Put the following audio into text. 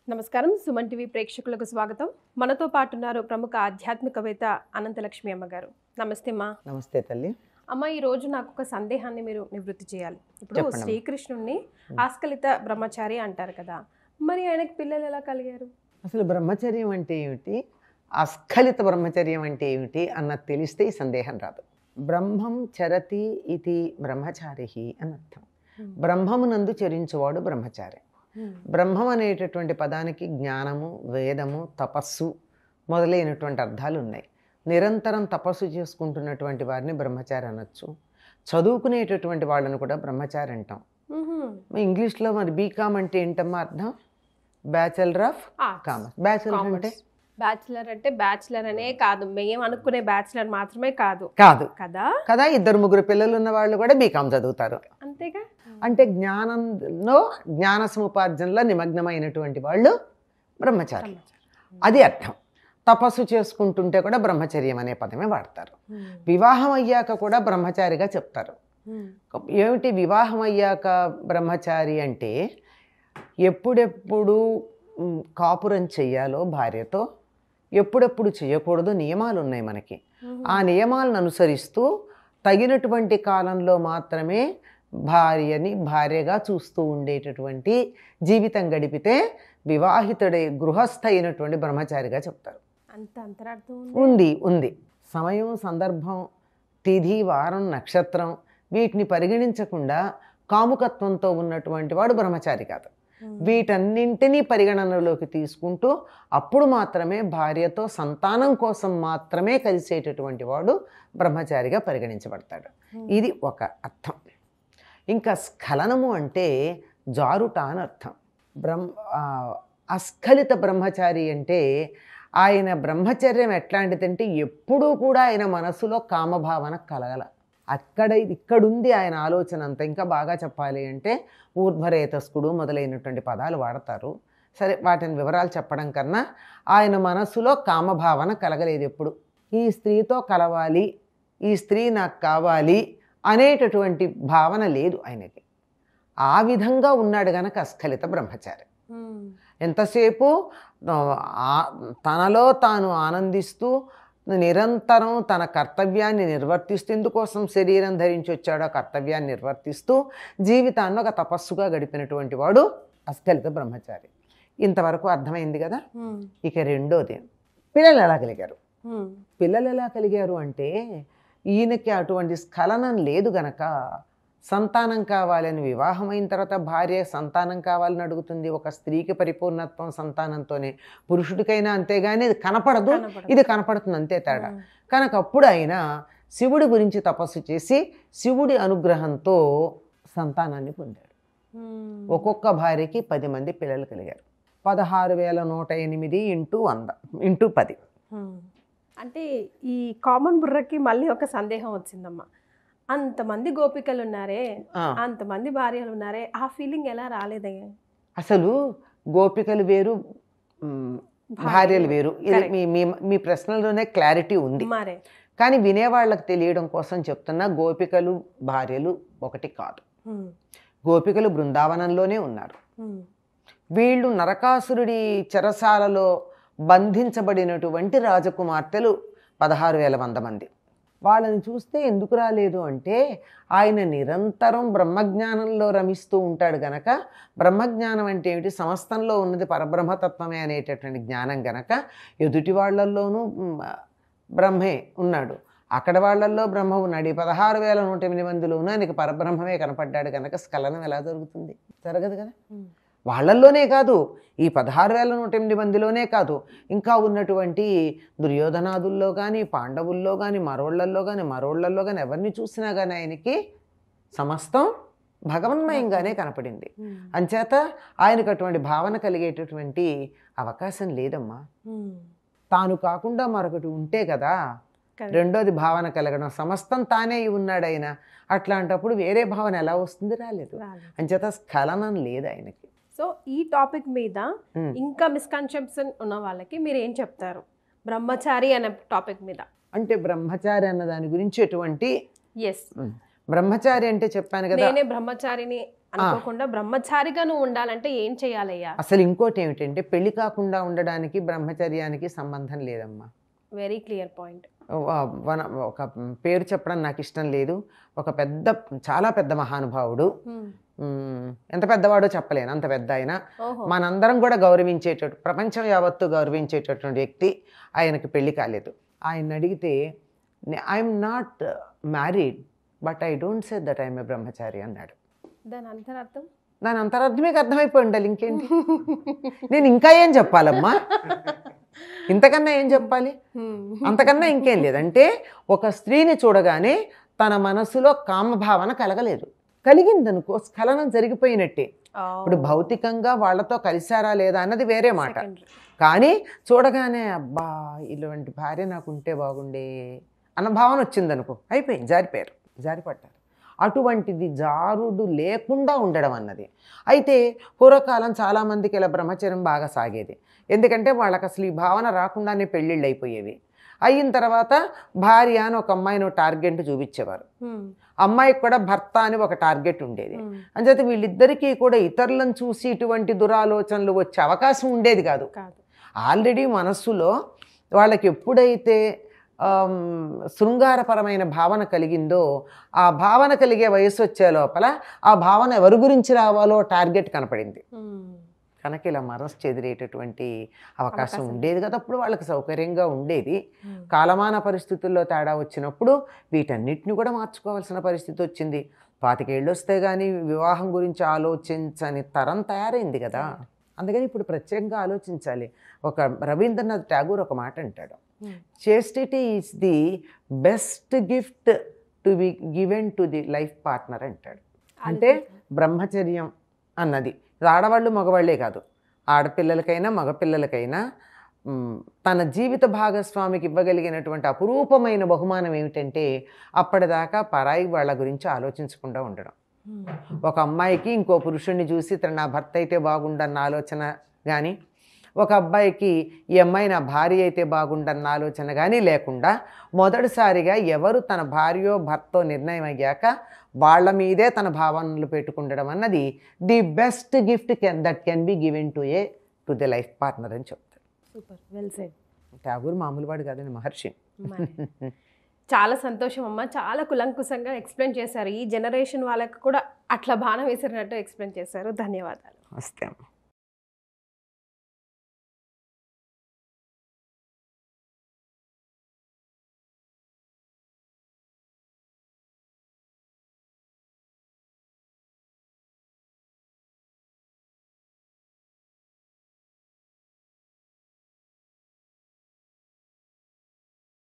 నమస్కారం సుమన్ టీవీ ప్రేక్షకులకు స్వాగతం. మనతో పాటు ఉన్నారు ప్రముఖ ఆధ్యాత్మికవేత్త అనంతలక్ష్మి అమ్మగారు. నమస్తే అమ్మా. నమస్తే తల్లి. అమ్మ, ఈ రోజు నాకు ఒక సందేహాన్ని మీరు నివృత్తి చేయాలి. ఇప్పుడు శ్రీకృష్ణుడిని ఆస్కలిత బ్రహ్మచారి అంటారు కదా, మరి ఆయనకి పిల్లలు ఎలా కలిగారు? అసలు బ్రహ్మచర్యం అంటే ఏమిటి, అస్ఖలిత బ్రహ్మచర్యం అంటే ఏమిటి అన్నది తెలిస్తే ఈ సందేహం రాదు. బ్రహ్మం చరతి ఇది బ్రహ్మచారి అని అర్థం. బ్రహ్మమునందు చరించువాడు బ్రహ్మచారి. బ్రహ్మం అనేటటువంటి పదానికి జ్ఞానము, వేదము, తపస్సు మొదలైనటువంటి అర్థాలు ఉన్నాయి. నిరంతరం తపస్సు చేసుకుంటున్నటువంటి వారిని బ్రహ్మచారి అనొచ్చు. చదువుకునేటటువంటి వాళ్ళని కూడా బ్రహ్మచారి అంటాం. ఇంగ్లీష్లో మరి బీకామ్ అంటే ఏంటమ్మా అర్థం? Bachelor of commerce. బ్యాచిలర్ అంటే బ్యాచిలర్ అనే కాదు, మేము అనుకునే బ్యాచిలర్ మాత్రమే కాదు కదా కదా. 2-3 పిల్లలు ఉన్న వాళ్ళు కూడా బీకామ్ చదువుతారు. అంతేగా. అంటే జ్ఞానంలో, జ్ఞాన సముపార్జనలో నిమగ్నమైనటువంటి వాళ్ళు బ్రహ్మచారి, అది అర్థం. తపస్సు చేసుకుంటుంటే కూడా బ్రహ్మచర్యం అనే పదమే వాడతారు. వివాహం అయ్యాక కూడా బ్రహ్మచారిగా చెప్తారు. ఏమిటి వివాహం అయ్యాక బ్రహ్మచారి అంటే? ఎప్పుడెప్పుడు కాపురం చెయ్యాలో భార్యతో, ఎప్పుడెప్పుడు చేయకూడదు నియమాలు ఉన్నాయి మనకి. ఆ నియమాలను అనుసరిస్తూ తగినటువంటి కాలంలో మాత్రమే భార్యని భార్యగా చూస్తూ ఉండేటటువంటి జీవితం గడిపితే వివాహితుడై గృహస్థ అయినటువంటి బ్రహ్మచారిగా చెప్తారు. అంత అంతరార్థం ఉంది. సమయం, సందర్భం, తిథి, వారం, నక్షత్రం వీటిని పరిగణించకుండా కాముకత్వంతో ఉన్నటువంటి వాడు బ్రహ్మచారి కాదు. వీటన్నింటినీ పరిగణనలోకి తీసుకుంటూ అప్పుడు మాత్రమే భార్యతో సంతానం కోసం మాత్రమే కలిసేటటువంటి వాడు బ్రహ్మచారిగా పరిగణించబడతాడు. ఇది ఒక అర్థం. ఇంకా స్ఖలనము అంటే జారుట అని అర్థం. అస్ఖలిత బ్రహ్మచారి అంటే ఆయన బ్రహ్మచర్యం ఎట్లాంటిదంటే ఎప్పుడూ కూడా ఆయన మనసులో కామభావన కలగల. ఇక్కడుంది ఆయన ఆలోచన అంతా. ఇంకా బాగా చెప్పాలి అంటే ఊర్ధ్వరేతస్కుడు మొదలైనటువంటి పదాలు వాడతారు. సరే, వాటిని వివరాలు చెప్పడం కన్నా ఆయన మనసులో కామభావన కలగలేదు ఎప్పుడు. ఈ స్త్రీతో కలవాలి, ఈ స్త్రీ నాకు కావాలి అనేటటువంటి భావన లేదు ఆయనకి. ఆ విధంగా ఉన్నాడు గనక అస్ఖలిత బ్రహ్మచారి. ఎంతసేపు తనలో తాను ఆనందిస్తూ నిరంతరం తన కర్తవ్యాన్ని నిర్వర్తిస్తూ, ఎందుకోసం శరీరం ధరించి వచ్చాడో కర్తవ్యాన్ని నిర్వర్తిస్తూ జీవితాన్ని ఒక తపస్సుగా గడిపినటువంటి వాడు అస్ఖలిత బ్రహ్మచారి. ఇంతవరకు అర్థమైంది కదా. ఇక రెండోది, పిల్లలు ఎలా కలిగారు అంటే ఈయనకి అటువంటి స్ఖలనం లేదు గనక సంతానం కావాలని, వివాహమైన తర్వాత భార్య సంతానం కావాలని అడుగుతుంది. ఒక స్త్రీకి పరిపూర్ణత్వం సంతానంతోనే, పురుషుడికైనా అంతేగాని ఇది కనపడదు, ఇది కనపడుతుంది, అంతే తేడా. కనుక అప్పుడు ఆయన శివుడి గురించి తపస్సు చేసి శివుడి అనుగ్రహంతో సంతానాన్ని పొందాడు. ఒక్కొక్క భార్యకి 10 మంది పిల్లలు కలిగారు. 16,108 × 100 × 10. అంటే ఈ కామన్ బుర్రకి మళ్ళీ ఒక సందేహం వచ్చిందమ్మా. అంతమంది గోపికలు ఉన్నారే, అంతమంది భార్యలు ఉన్నారే, ఆ ఫీలింగ్ ఎలా రాలేదే? అసలు గోపికలు వేరు, భార్యలు వేరు. మీ ప్రశ్నలోనే క్లారిటీ ఉంది. కానీ వినేవాళ్ళకి తెలియడం కోసం చెప్తున్నా, గోపికలు భార్యలు ఒకటి కాదు. గోపికలు బృందావనంలోనే ఉన్నారు. వీళ్ళు నరకాసురుడి చెరసాలలో బంధించబడినటువంటి రాజకుమార్తెలు 16,100 మంది. వాళ్ళని చూస్తే ఎందుకు రాలేదు అంటే ఆయన నిరంతరం బ్రహ్మజ్ఞానంలో రమిస్తూ ఉంటాడు గనక. బ్రహ్మజ్ఞానం అంటే ఏమిటి? సమస్తంలో ఉన్నది పరబ్రహ్మతత్వమే అనేటటువంటి జ్ఞానం గనక ఎదుటి వాళ్ళల్లోనూ బ్రహ్మే ఉన్నాడు, అక్కడ వాళ్ళల్లో బ్రహ్మ ఉన్నాడు. ఈ 16,108 మందిలోనూ ఆయనకి పరబ్రహ్మమే కనపడ్డాడు కనుక స్ఖలనం ఎలా జరుగుతుంది? జరగదు కదా. వాళ్ళల్లోనే కాదు, ఈ 16,108 మందిలోనే కాదు, ఇంకా ఉన్నటువంటి దుర్యోధనాదుల్లో కానీ, పాండవుల్లో కానీ, మరోళ్లల్లో కానీ ఎవరిని చూసినా కానీ ఆయనకి సమస్తం భగవన్మయంగానే కనపడింది. అంచేత ఆయనకు అటువంటి భావన కలిగేటటువంటి అవకాశం లేదమ్మా. తాను కాకుండా మరొకటి ఉంటే కదా రెండోది భావన కలగడం. సమస్తం తానే ఉన్నాడు ఆయన. అట్లాంటప్పుడు వేరే భావన ఎలా వస్తుంది? రాలేదు. అంచేత స్ఖలనం లేదు ఆయనకి. సో ఈ టాపిక్ మీద ఇంకా మిస్కన్సెప్షన్ ఉన్న వాళ్ళకి మీరు ఏం చెప్తారు బ్రహ్మచారి అనే టాపిక్ మీద? అంటే బ్రహ్మచారి అన్న దాని గురించి ఎటువంటి బ్రహ్మచారి అంటే చెప్పాను కదా, నేనే బ్రహ్మచారిని అనుకోకుండా బ్రహ్మచారిగా నువ్వు ఉండాలంటే ఏం చేయాలయ్యా? అసలు ఇంకోటి ఏమిటంటే పెళ్లి కాకుండా ఉండడానికి బ్రహ్మచర్యానికి సంబంధం లేదమ్మా. Very clear point. ఒక పేరు చెప్పడం నాకు ఇష్టం లేదు. ఒక చాలా పెద్ద మహానుభావుడు, ఎంత పెద్దవాడో చెప్పలేను, అంత పెద్ద ఆయన, మనందరం కూడా గౌరవించేటట్టు, ప్రపంచం యావత్తు గౌరవించేటటువంటి వ్యక్తి. ఆయనకి పెళ్లి కాలేదు. ఆయన అడిగితే I'm not married but I don't say that I'm a బ్రహ్మచారి అన్నాడు. దాని అంతరార్థమే అర్థమైపోయి ఉండాలి, ఇంకేంటి. నేను ఇంకా ఏం చెప్పాలమ్మా, ఇంతకన్నా ఏం చెప్పాలి, అంతకన్నా ఇంకేం లేదంటే ఒక స్త్రీని చూడగానే తన మనసులో కామభావన కలగలేదు, కలిగిందనుకో స్ఖలనం జరిగిపోయినట్టే. ఇప్పుడు భౌతికంగా వాళ్ళతో కలిశారా లేదా అన్నది వేరే మాట, కానీ చూడగానే అబ్బా ఇలాంటి భార్య నాకు ఉంటే బాగుండే అన్న భావన వచ్చిందనుకో, అయిపోయింది, జారిపడ్డారు. అటువంటిది జారుడు లేకుండా ఉండడం అన్నది. అయితే పూర్వకాలం చాలామందికి ఇలా బ్రహ్మచర్యం బాగా సాగేది, ఎందుకంటే వాళ్ళకి అసలు ఈ భావన రాకుండానే పెళ్ళిళ్ళు అయిపోయేవి. అయిన తర్వాత భార్య అని ఒక అమ్మాయిని టార్గెట్ చూపించేవారు, అమ్మాయికి కూడా భర్త అని ఒక టార్గెట్ ఉండేది. అంచేత వీళ్ళిద్దరికీ కూడా ఇతరులను చూసి ఇటువంటి దురాలోచనలు వచ్చే అవకాశం ఉండేది కాదు. ఆల్రెడీ మనస్సులో వాళ్ళకి ఎప్పుడైతే శృంగారపరమైన భావన కలిగిందో, ఆ భావన కలిగే వయసు వచ్చే లోపల ఆ భావన ఎవరి గురించి రావాలో టార్గెట్ కనపడింది కనుక ఇలా మనసు చెదిరేటటువంటి అవకాశం ఉండేది కదా. అప్పుడు వాళ్ళకి సౌకర్యంగా ఉండేది. కాలమాన పరిస్థితుల్లో తేడా వచ్చినప్పుడు వీటన్నిటిని కూడా మార్చుకోవాల్సిన పరిస్థితి వచ్చింది. 25 ఏళ్ళు వస్తే కానీ వివాహం గురించి ఆలోచించని తరం తయారైంది కదా. అందుకని ఇప్పుడు ప్రత్యేకంగా ఆలోచించాలి. ఒక రవీంద్రనాథ్ ఠాగూర్ ఒక మాట అంటాడు, చేస్టిటీ is the best gift to be given to the life partner అంటాడు. అంటే బ్రహ్మచర్యం అన్నది ఆడవాళ్ళు మగవాళ్లే కాదు, ఆడపిల్లలకైనా మగపిల్లలకైనా తన జీవిత భాగస్వామికి ఇవ్వగలిగినటువంటి అపురూపమైన బహుమానం ఏమిటంటే అప్పటిదాకా పరాయి వాళ్ళ గురించి ఆలోచించకుండా ఉండడం. ఒక అమ్మాయికి ఇంకో పురుషుణ్ణి చూసి తన నా భర్త అయితే బాగుండన్న ఆలోచన కానీ, ఒక అబ్బాయికి ఈ అమ్మాయి నా భార్య అయితే బాగుండన్న ఆలోచన కానీ లేకుండా మొదటిసారిగా ఎవరు తన భార్యో భర్తో నిర్ణయం అయ్యాక వాళ్ళ మీదే తన భావనలు పెట్టుకుండడం అన్నది the best gift that can be given to the life partner అని చెప్తారు. Super, well said. ఠాగూర్ మామూలు వాడు కాదండి, మహర్షి. చాలా సంతోషం అమ్మ, చాలా కులంకుశంగా ఎక్స్ప్లెయిన్ చేశారు. ఈ జనరేషన్ వాళ్ళకి కూడా అట్లా బాణం వేసినట్టు ఎక్స్ప్లెయిన్ చేశారు. ధన్యవాదాలు. నమస్తే అమ్మ.